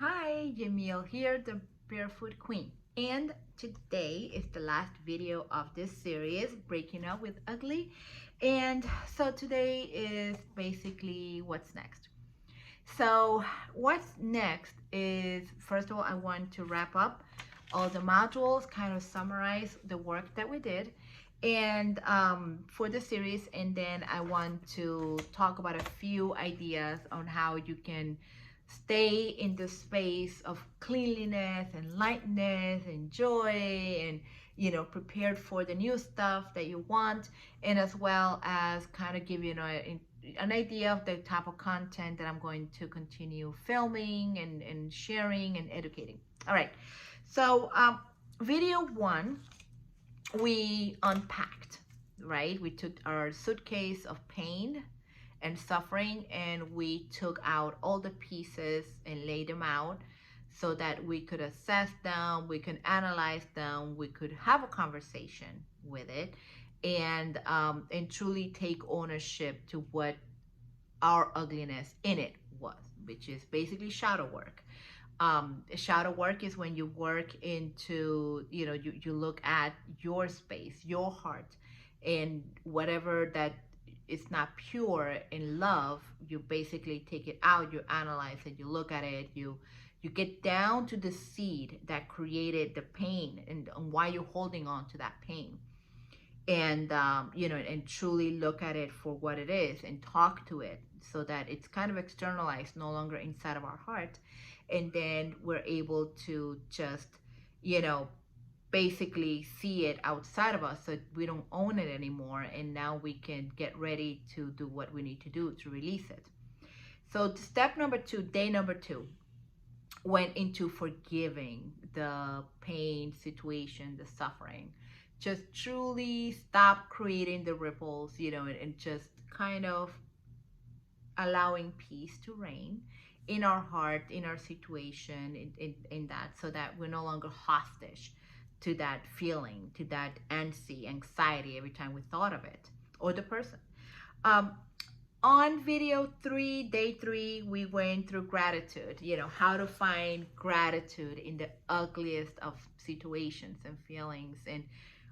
Hi, Jamil here, the Barefoot Queen. And today is the last video of this series, Breaking Up with Ugly. And so today is basically what's next. So, what's next is first of all, I want to wrap up all the modules, kind of summarize the work that we did and for the series, and then I want to talk about a few ideas on how you can stay in the space of cleanliness and lightness and joy and prepared for the new stuff that you want, and as well as kind of give you an idea of the type of content that I'm going to continue filming and sharing and educating. All right, so video one, we unpacked, right? We took our suitcase of pain and suffering and we took out all the pieces and laid them out so that we could assess them, we could analyze them, we could have a conversation with it, and truly take ownership to what our ugliness in it was, which is basically shadow work. Shadow work is when you work into, you look at your space, your heart, and whatever that is not pure in love, you basically take it out, you analyze it, you look at it, you get down to the seed that created the pain and why you're holding on to that pain, and truly look at it for what it is and talk to it so that it's kind of externalized, no longer inside of our heart, and then we're able to just you know basically see it outside of us so we don't own it anymore, and now we can get ready to do what we need to do to release it. So step number two, day number two, went into forgiving the pain situation, the suffering. Just truly stop creating the ripples, and just kind of allowing peace to reign in our heart, in our situation, in that, so that we're no longer hostage to that feeling, to that anxiety every time we thought of it or the person. Um, on video three, day three, we went through gratitude, how to find gratitude in the ugliest of situations and feelings, and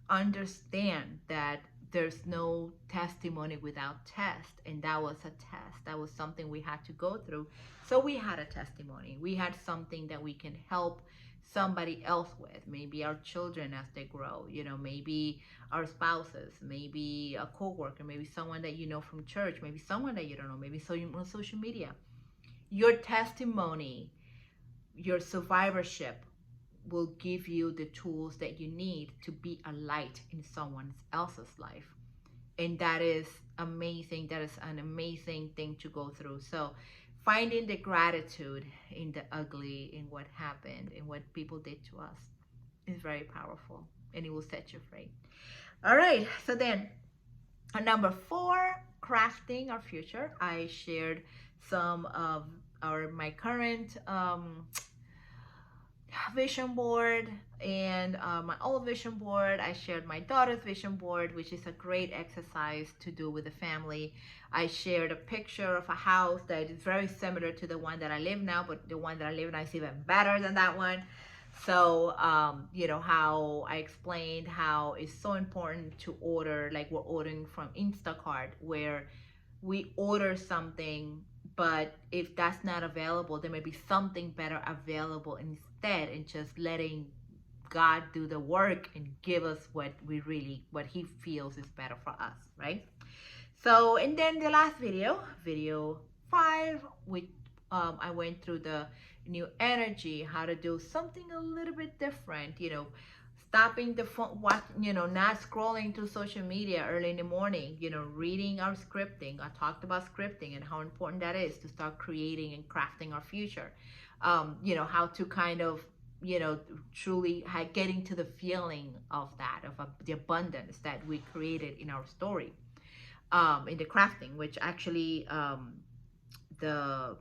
understand that there's no testimony without test. And that was a test. That was something we had to go through. So we had a testimony. We had something that we can help somebody else with, maybe our children as they grow, maybe our spouses, maybe a coworker, maybe someone that you know from church, maybe someone that you don't know, maybe so you on social media. Your testimony, your survivorship will give you the tools that you need to be a light in someone else's life. And that is amazing. That is an amazing thing to go through. So finding the gratitude in the ugly, in what happened, in what people did to us, is very powerful, and it will set you free. All right, so then number four, crafting our future. I shared some of my current vision board and my old vision board. I shared my daughter's vision board, which is a great exercise to do with the family. I shared a picture of a house that is very similar to the one that I live now, but the one that I live now is even better than that one. So how I explained how it's so important to order, like we're ordering from Instacart, where we order something, but if that's not available, there may be something better available instead, and just letting God do the work and give us what he feels is better for us, right? So, and then the last video five, I went through the new energy, how to do something a little bit different, stopping the phone, not scrolling to social media early in the morning, reading our scripting. I talked about scripting and how important that is to start creating and crafting our future. How to kind of, truly getting to the feeling of that, of the abundance that we created in our story, in the crafting, which actually, the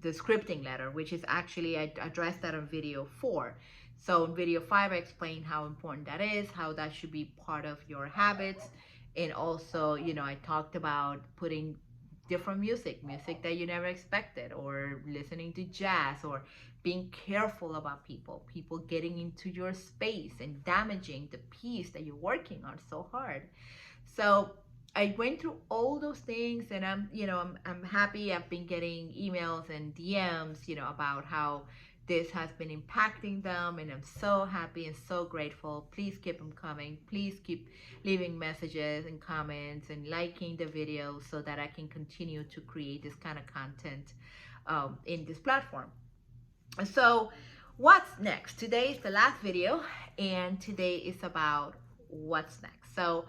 scripting letter, which is actually, I addressed that on video four. So in video five, I explained how important that is, how that should be part of your habits. And also, I talked about putting different music that you never expected, or listening to jazz, or being careful about people getting into your space and damaging the piece that you're working on so hard. So I went through all those things, and I'm happy. I've been getting emails and DMs, about how this has been impacting them, and I'm so happy and so grateful. Please keep them coming. Please keep leaving messages and comments and liking the videos so that I can continue to create this kind of content in this platform. So what's next? Today is the last video, and today is about what's next. So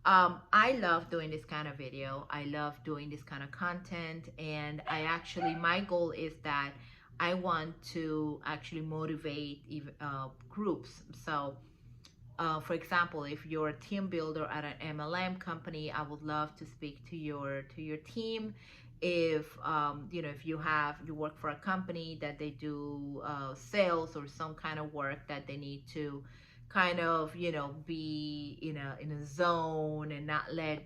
I love doing this kind of video. I love doing this kind of content, and my goal is that I want to actually motivate groups. So for example, if you're a team builder at an MLM company, I would love to speak to your team. If if you work for a company that they do sales or some kind of work that they need to kind of be in a zone and not let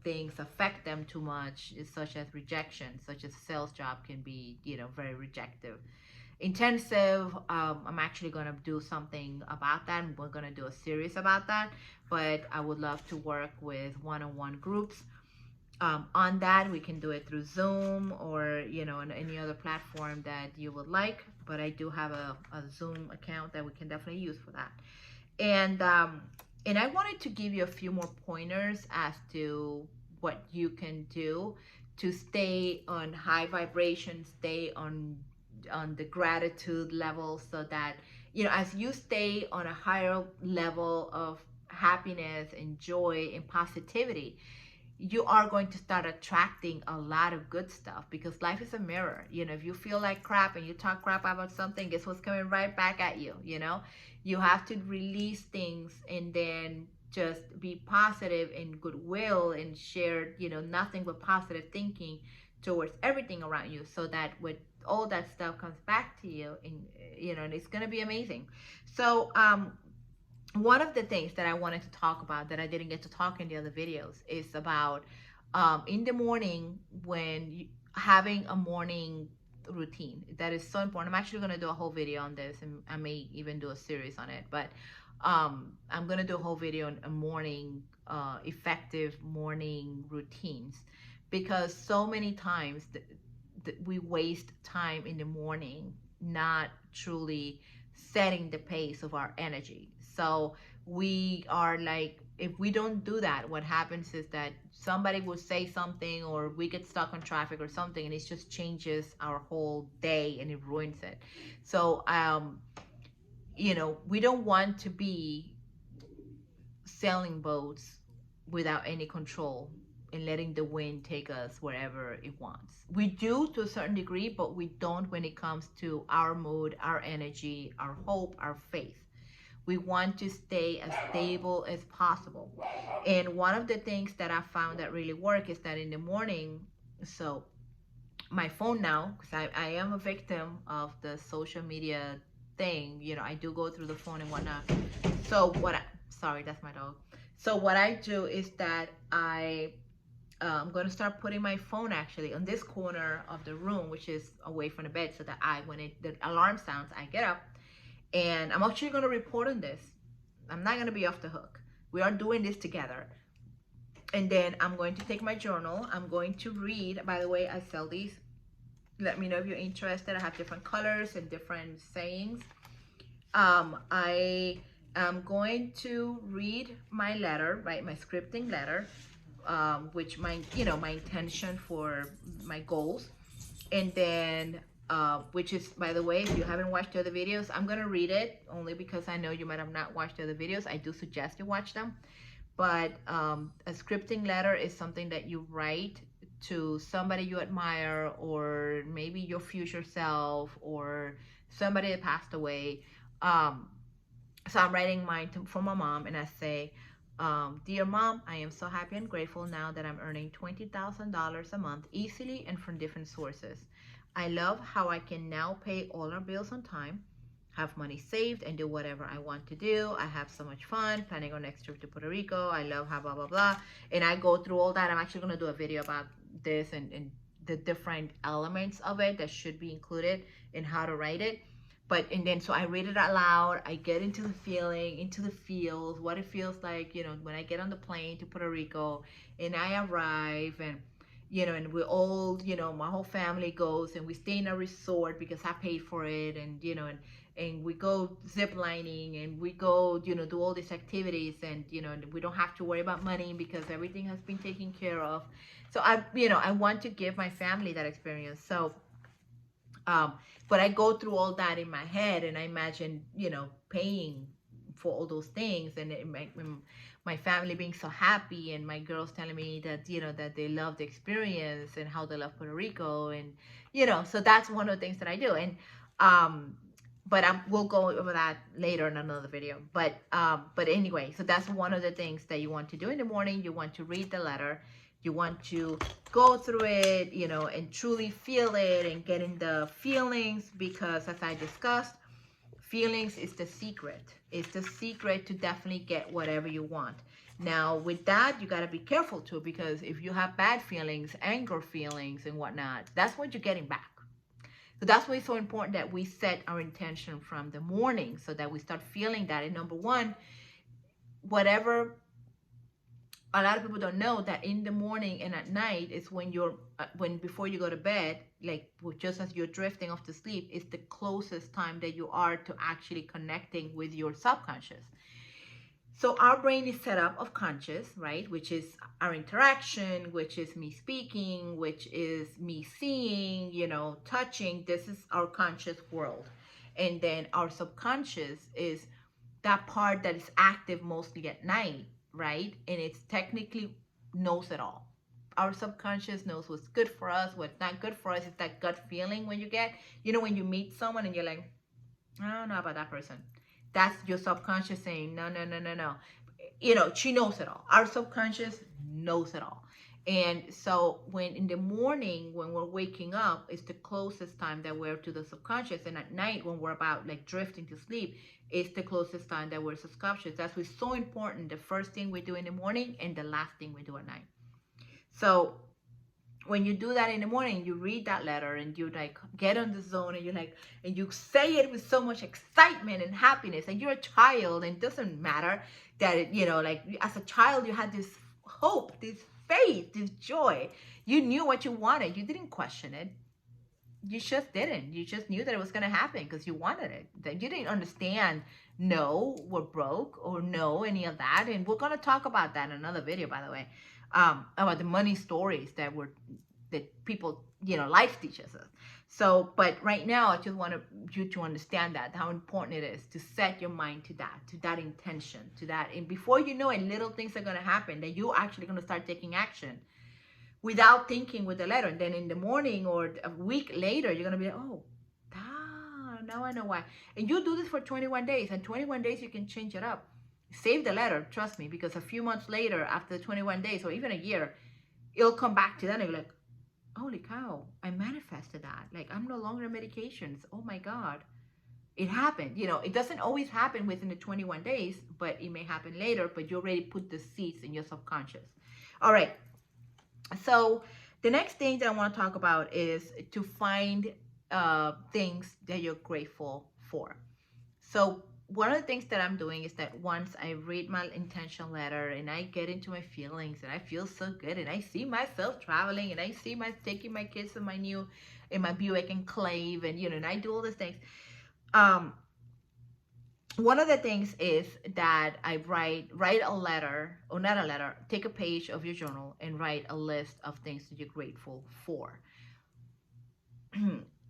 things affect them too much, such as rejection, such as a sales job can be very rejective, intensive. I'm actually going to do something about that, and we're going to do a series about that. But I would love to work with one-on-one groups on that. We can do it through Zoom or on any other platform that you would like. But I do have a Zoom account that we can definitely use for that. And I wanted to give you a few more pointers as to what you can do to stay on high vibration, stay on the gratitude level, so that as you stay on a higher level of happiness and joy and positivity, you are going to start attracting a lot of good stuff, because life is a mirror. If you feel like crap and you talk crap about something, guess what's coming right back at you? You have to release things and then just be positive and goodwill and share nothing but positive thinking towards everything around you, so that with all that stuff comes back to you, and it's going to be amazing. So one of the things that I wanted to talk about that I didn't get to talk in the other videos is about in the morning, when having a morning routine. That is so important. I'm actually going to do a whole video on this, and I may even do a series on it. But I'm going to do a whole video on a morning, effective morning routines, because so many times we waste time in the morning not truly setting the pace of our energy. So we are like, if we don't do that, what happens is that somebody will say something, or we get stuck on traffic or something, and it just changes our whole day and it ruins it. So we don't want to be sailing boats without any control and letting the wind take us wherever it wants. We do to a certain degree, but we don't when it comes to our mood, our energy, our hope, our faith. We want to stay as stable as possible. And one of the things that I found that really work is that in the morning, so my phone now, because I am a victim of the social media thing, I do go through the phone and whatnot. So sorry, that's my dog. So what I do is that I'm going to start putting my phone actually on this corner of the room, which is away from the bed, so that when the alarm sounds, I get up. And I'm actually going to report on this. I'm not going to be off the hook. We are doing this together. And then I'm going to take my journal. I'm going to read. By the way, I sell these. Let me know if you're interested. I have different colors and different sayings. I am going to read my letter, right? My scripting letter, which my intention for my goals. And then which is, by the way, if you haven't watched the other videos, I'm going to read it only because I know you might have not watched the other videos. I do suggest you watch them. But a scripting letter is something that you write to somebody you admire, or maybe your future self, or somebody that passed away. So I'm writing mine for my mom, and I say, Dear Mom, I am so happy and grateful now that I'm earning $20,000 a month easily and from different sources. I love how I can now pay all our bills on time, have money saved, and do whatever I want to do. I have so much fun planning our next trip to Puerto Rico. I love how blah, blah, blah. And I go through all that. I'm actually going to do a video about this and the different elements of it that should be included in how to write it. But and then so I read it out loud. I get into the feeling, into the feels, what it feels like, when I get on the plane to Puerto Rico and I arrive, and we all, my whole family goes and we stay in a resort because I paid for it, and we go zip lining and we go, do all these activities, and we don't have to worry about money because everything has been taken care of. So I want to give my family that experience. So um, but I go through all that in my head, and I imagine, paying for all those things, and my family being so happy, and my girls telling me that, that they love the experience and how they love Puerto Rico, and so that's one of the things that I do, and um, but we'll go over that later in another video. But anyway, so that's one of the things that you want to do in the morning. You want to read the letter. You want to go through it, and truly feel it and get in the feelings, because as I discussed, feelings is the secret. It's the secret to definitely get whatever you want. Now, with that, you got to be careful too, because if you have bad feelings, anger feelings, and whatnot, that's what you're getting back. So that's why it's so important that we set our intention from the morning so that we start feeling that. And number one, whatever, a lot of people don't know that in the morning and at night is when when before you go to bed, like just as you're drifting off to sleep, is the closest time that you are to actually connecting with your subconscious. So our brain is set up of conscious, right? Which is our interaction, which is me speaking, which is me seeing, touching. This is our conscious world. And then our subconscious is that part that is active mostly at night, right? And it's technically knows it all. Our subconscious knows what's good for us, what's not good for us. It's that gut feeling when you get, when you meet someone and you're like, I don't know about that person. That's your subconscious saying, no, no, no, no, no. She knows it all. Our subconscious knows it all. And so when in the morning, when we're waking up, it's the closest time that we're to the subconscious. And at night, when we're about like drifting to sleep, it's the closest time that we're subconscious. That's what's so important. The first thing we do in the morning and the last thing we do at night. So when you do that in the morning, you read that letter and you like get on the zone, and you like, and you say it with so much excitement and happiness, and you're a child, and it doesn't matter that like as a child you had this hope, this faith, this joy. You knew what you wanted. You didn't question it. You just didn't. You just knew that it was going to happen because you wanted it. That you didn't understand no, we're broke, or no, any of that. And we're going to talk about that in another video, by the way, about the money stories that people, life teaches us. So, but right now, I just want you to understand that how important it is to set your mind to that intention, to that. And before you know it, little things are going to happen that you're actually going to start taking action without thinking with the letter. And then in the morning or a week later, you're going to be like, oh, now I know why. And you do this for 21 days, and 21 days you can change it up. Save the letter, trust me, because a few months later, after 21 days or even a year, it'll come back to that and you're like, holy cow, I manifested that. Like, I'm no longer on medications. Oh my God. It happened. It doesn't always happen within the 21 days, but it may happen later, but you already put the seeds in your subconscious. All right. So the next thing that I want to talk about is to find things that you're grateful for. So one of the things that I'm doing is that once I read my intention letter and I get into my feelings and I feel so good and I see myself traveling and I see taking my kids in my Buick Enclave, and and I do all these things. One of the things is that I write a letter, or not a letter, take a page of your journal and write a list of things that you're grateful for.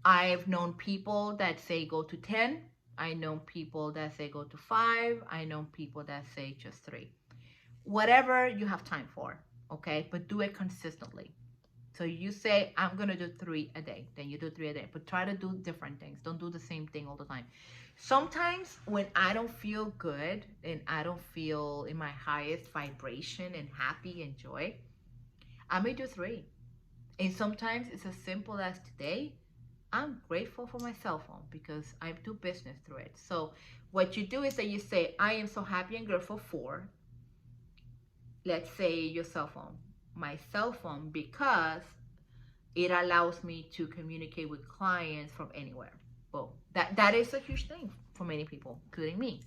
I've known people that say go to 10. I know people that say go to 5. I know people that say just 3. Whatever you have time for, okay? But do it consistently. So you say, I'm going to do 3 a day. Then you do 3 a day. But try to do different things. Don't do the same thing all the time. Sometimes when I don't feel good and I don't feel in my highest vibration and happy and joy, I may do 3. And sometimes it's as simple as today, I'm grateful for my cell phone because I do business through it. So what you do is that you say, I am so happy and grateful for, let's say, your cell phone. my cell phone because it allows me to communicate with clients from anywhere. Well, that is a huge thing for many people, including me.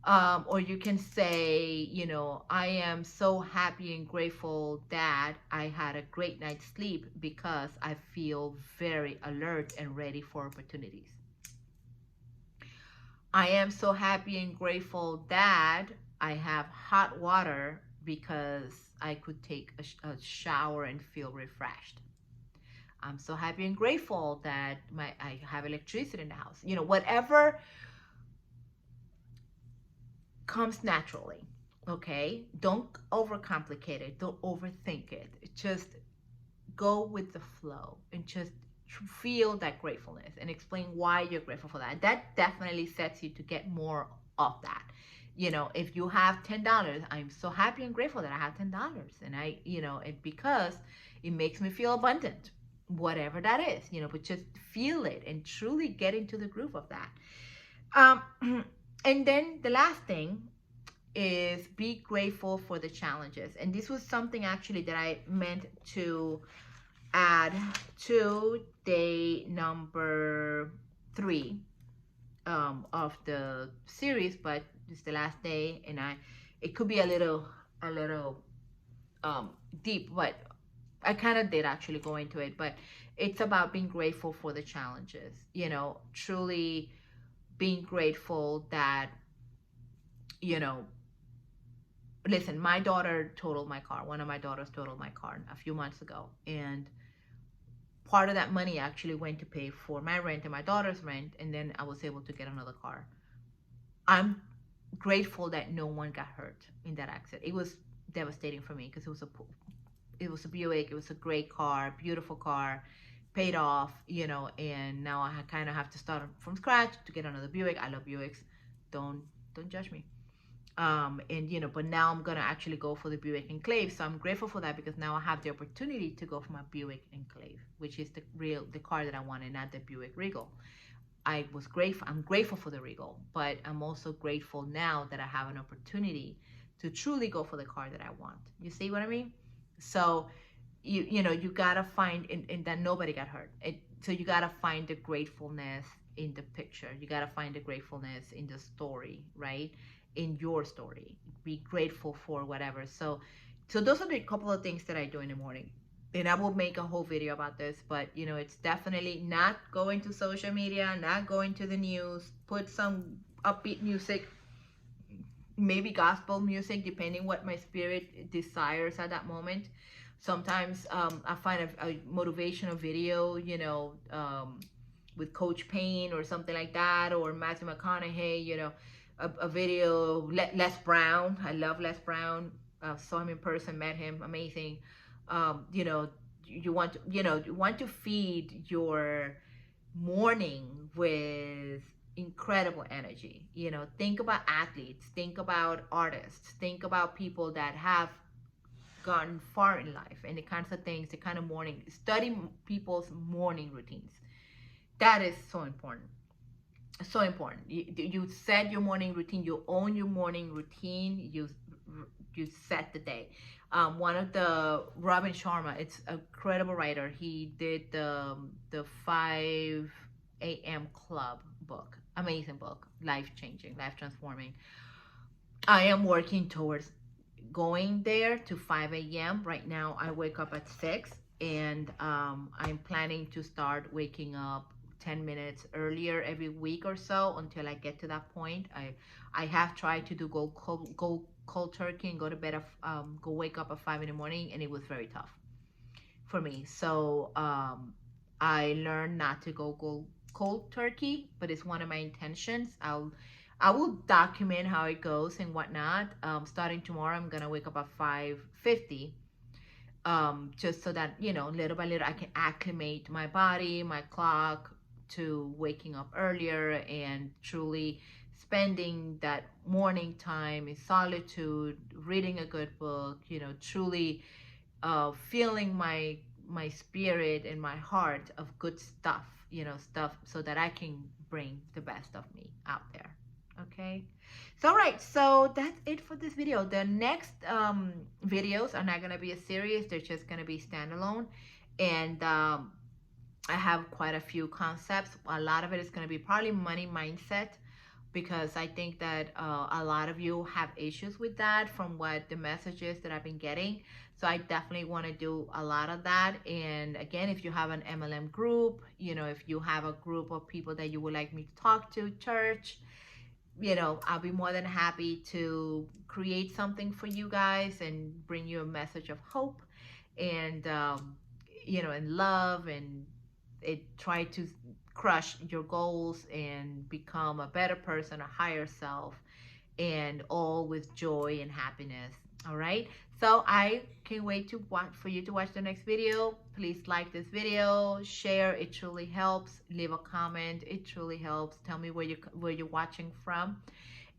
Or you can say, I am so happy and grateful that I had a great night's sleep because I feel very alert and ready for opportunities. I am so happy and grateful that I have hot water because I could take a shower and feel refreshed. I'm so happy and grateful that I have electricity in the house. Whatever comes naturally. Okay? Don't overcomplicate it. Don't overthink it. Just go with the flow and just feel that gratefulness and explain why you're grateful for that. That definitely sets you to get more of that. If you have $10, I'm so happy and grateful that I have $10. And because it makes me feel abundant, whatever that is, but just feel it and truly get into the groove of that. And then the last thing is be grateful for the challenges. And this was something actually that I meant to add to day number 3 of the series, but it's the last day, and it could be a little um, deep, but I kind of did actually go into it. But it's about being grateful for the challenges. Truly being grateful that you know listen, my daughter totaled my car. One of my daughters totaled my car a few months ago, and part of that money actually went to pay for my rent and my daughter's rent, and then I was able to get another car. I'm grateful that no one got hurt in that accident. It was devastating for me because it was a Buick. It was a great car, beautiful car, paid off, and now I kind of have to start from scratch to get another Buick. I love Buicks. Don't judge me. And but now I'm gonna actually go for the Buick Enclave. So I'm grateful for that because now I have the opportunity to go for my Buick Enclave, which is the car that I wanted, not the Buick Regal. I'm grateful for the Regal, but I'm also grateful now that I have an opportunity to truly go for the car that I want. You see what I mean? So you gotta find, and that nobody got hurt. So you gotta find the gratefulness in the picture. You gotta find the gratefulness in the story, right? In your story, be grateful for whatever. So those are the couple of things that I do in the morning, and I will make a whole video about this. But it's definitely not going to social media, not going to the news. Put some upbeat music, maybe gospel music, depending what my spirit desires at that moment. Sometimes I find a motivational video, with Coach Payne or something like that, or Matthew McConaughey, a video. Les Brown, I love Les Brown. Saw him in person, met him, amazing. You want to feed your morning with incredible energy. Think about athletes, think about artists, think about people that have gone far in life, and the kinds of things, the kind of morning. Study people's morning routines. That is so important. So important. You set your morning routine. You own your morning routine. You set the day. One of the Robin Sharma, it's a credible writer. He did the 5 a.m. Club book. Amazing book. Life changing, life transforming. I am working towards going there to 5 a.m. Right now, I wake up at 6, and I'm planning to start waking up 10 minutes earlier every week or so until I get to that point. I have tried to go cold turkey and go to bed, go wake up at 5 in the morning, and it was very tough for me. So I learned not to go cold turkey, but it's one of my intentions. I will document how it goes and whatnot. Starting tomorrow, I'm gonna wake up at 5:50, just so that little by little I can acclimate my body, my clock to waking up earlier and truly spending that morning time in solitude, reading a good book. Truly feeling my spirit and my heart of good stuff. Stuff so that I can bring the best of me out there. Okay. So, all right. So that's it for this video. The next videos are not going to be a series. They're just going to be standalone. And I have quite a few concepts. A lot of it is going to be probably money mindset, because I think that a lot of you have issues with that from what the messages that I've been getting. So I definitely want to do a lot of that. And again, if you have an MLM group, if you have a group of people that you would like me to talk to, church, I'll be more than happy to create something for you guys and bring you a message of hope and, and love, and try to crush your goals and become a better person, a higher self, and all with joy and happiness. All right. So I can't wait to watch for you to watch the next video. Please like this video, share. It truly helps. Leave a comment. It truly helps. Tell me where you're watching from,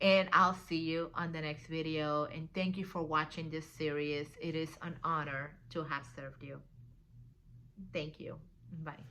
and I'll see you on the next video. And thank you for watching this series. It is an honor to have served you. Thank you. Bye.